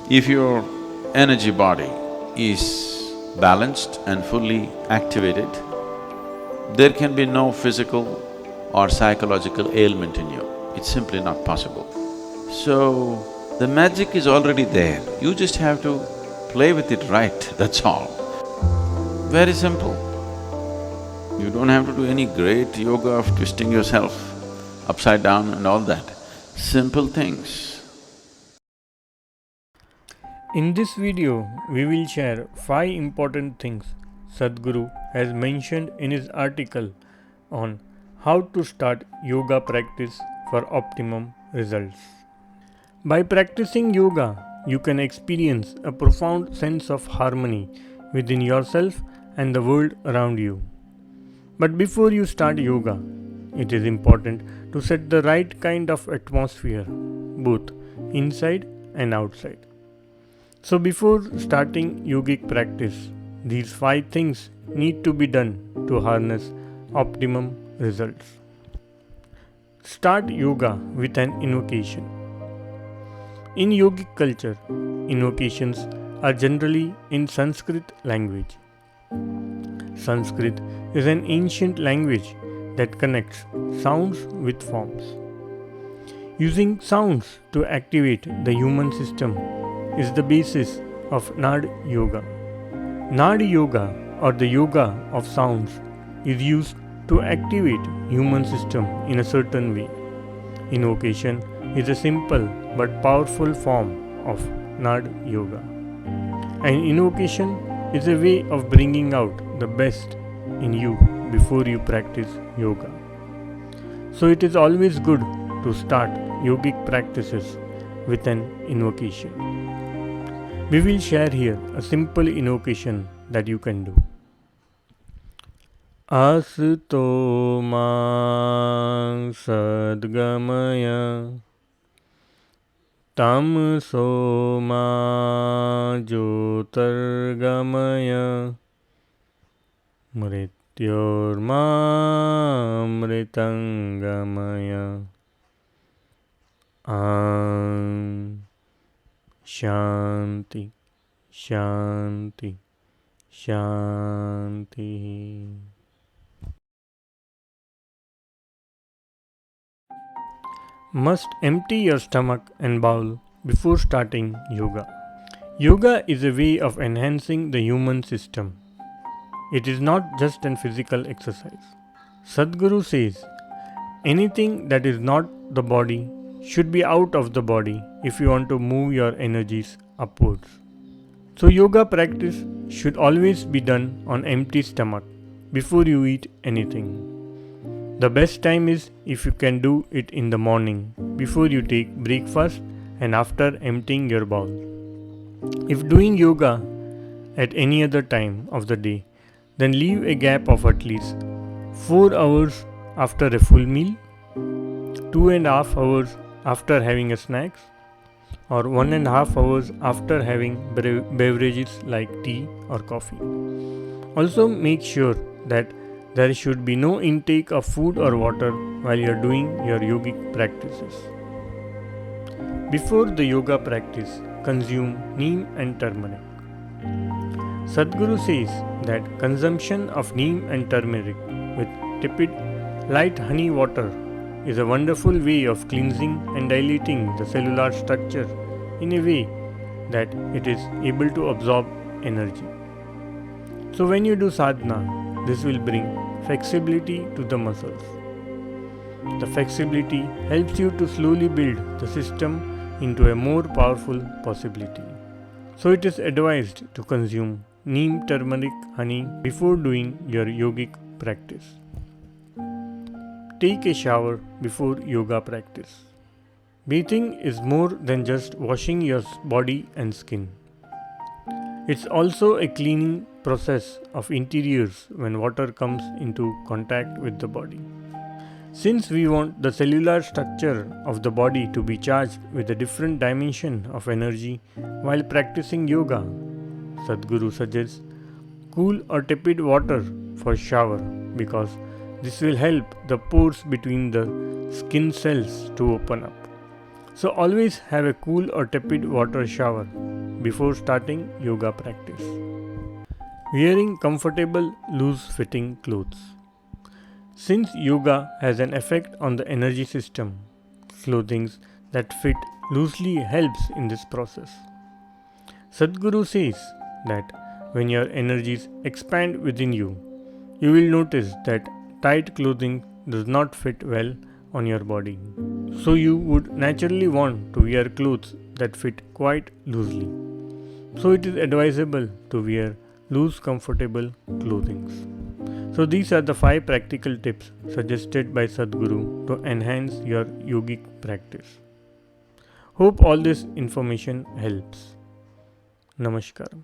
If your energy body is balanced and fully activated, there can be no physical or psychological ailment in you. It's simply not possible. So, the magic is already there, you just have to play with it right, that's all. Very simple. You don't have to do any great yoga of twisting yourself upside down and all that. Simple things. In this video, we will share 5 important things Sadhguru has mentioned in his article on how to start yoga practice for optimum results. By practicing yoga, you can experience a profound sense of harmony within yourself and the world around you. But before you start yoga, it is important to set the right kind of atmosphere, both inside and outside. So before starting yogic practice, these 5 things need to be done to harness optimum results. Start yoga with an invocation. In yogic culture, invocations are generally in Sanskrit language. Sanskrit is an ancient language that connects sounds with forms. Using sounds to activate the human system is the basis of Nad Yoga. Nad Yoga, or the yoga of sounds, is used to activate human system in a certain way. Invocation is a simple but powerful form of Nad Yoga. An invocation is a way of bringing out the best in you before you practice yoga. So it is always good to start yogic practices with an invocation. We will share here a simple invocation that you can do. Asato ma sadgamaya tamso ma jyotirgamaya mrityorma mritangamaya Shanti, Shanti, Shanti. Must empty your stomach and bowel before starting yoga. Yoga is a way of enhancing the human system. It is not just an physical exercise. Sadhguru says, anything that is not the body should be out of the body if you want to move your energies upwards. So yoga practice should always be done on empty stomach before you eat anything. The best time is if you can do it in the morning before you take breakfast and after emptying your bowel. If doing yoga at any other time of the day, then leave a gap of at least 4 hours after a full meal, 2.5 hours after having a snacks, or 1.5 hours after having beverages like tea or coffee. Also make sure that there should be no intake of food or water while you are doing your yogic practices. Before the yoga practice, consume neem and turmeric. Sadhguru says that consumption of neem and turmeric with tepid light honey water is a wonderful way of cleansing and dilating the cellular structure in a way that it is able to absorb energy. So when you do sadhana, this will bring flexibility to the muscles. The flexibility helps you to slowly build the system into a more powerful possibility. So it is advised to consume neem turmeric honey before doing your yogic practice. Take a shower before yoga practice. Bathing is more than just washing your body and skin. It's also a cleaning process of interiors when water comes into contact with the body. Since we want the cellular structure of the body to be charged with a different dimension of energy while practicing yoga, Sadhguru suggests cool or tepid water for shower because this will help the pores between the skin cells to open up. So always have a cool or tepid water shower before starting yoga practice. Wearing comfortable, loose-fitting clothes. Since yoga has an effect on the energy system, clothing that fit loosely helps in this process. Sadhguru says that when your energies expand within you, you will notice that tight clothing does not fit well on your body. So you would naturally want to wear clothes that fit quite loosely. So it is advisable to wear loose, comfortable clothing. So these are the 5 practical tips suggested by Sadhguru to enhance your yogic practice. Hope all this information helps. Namaskaram.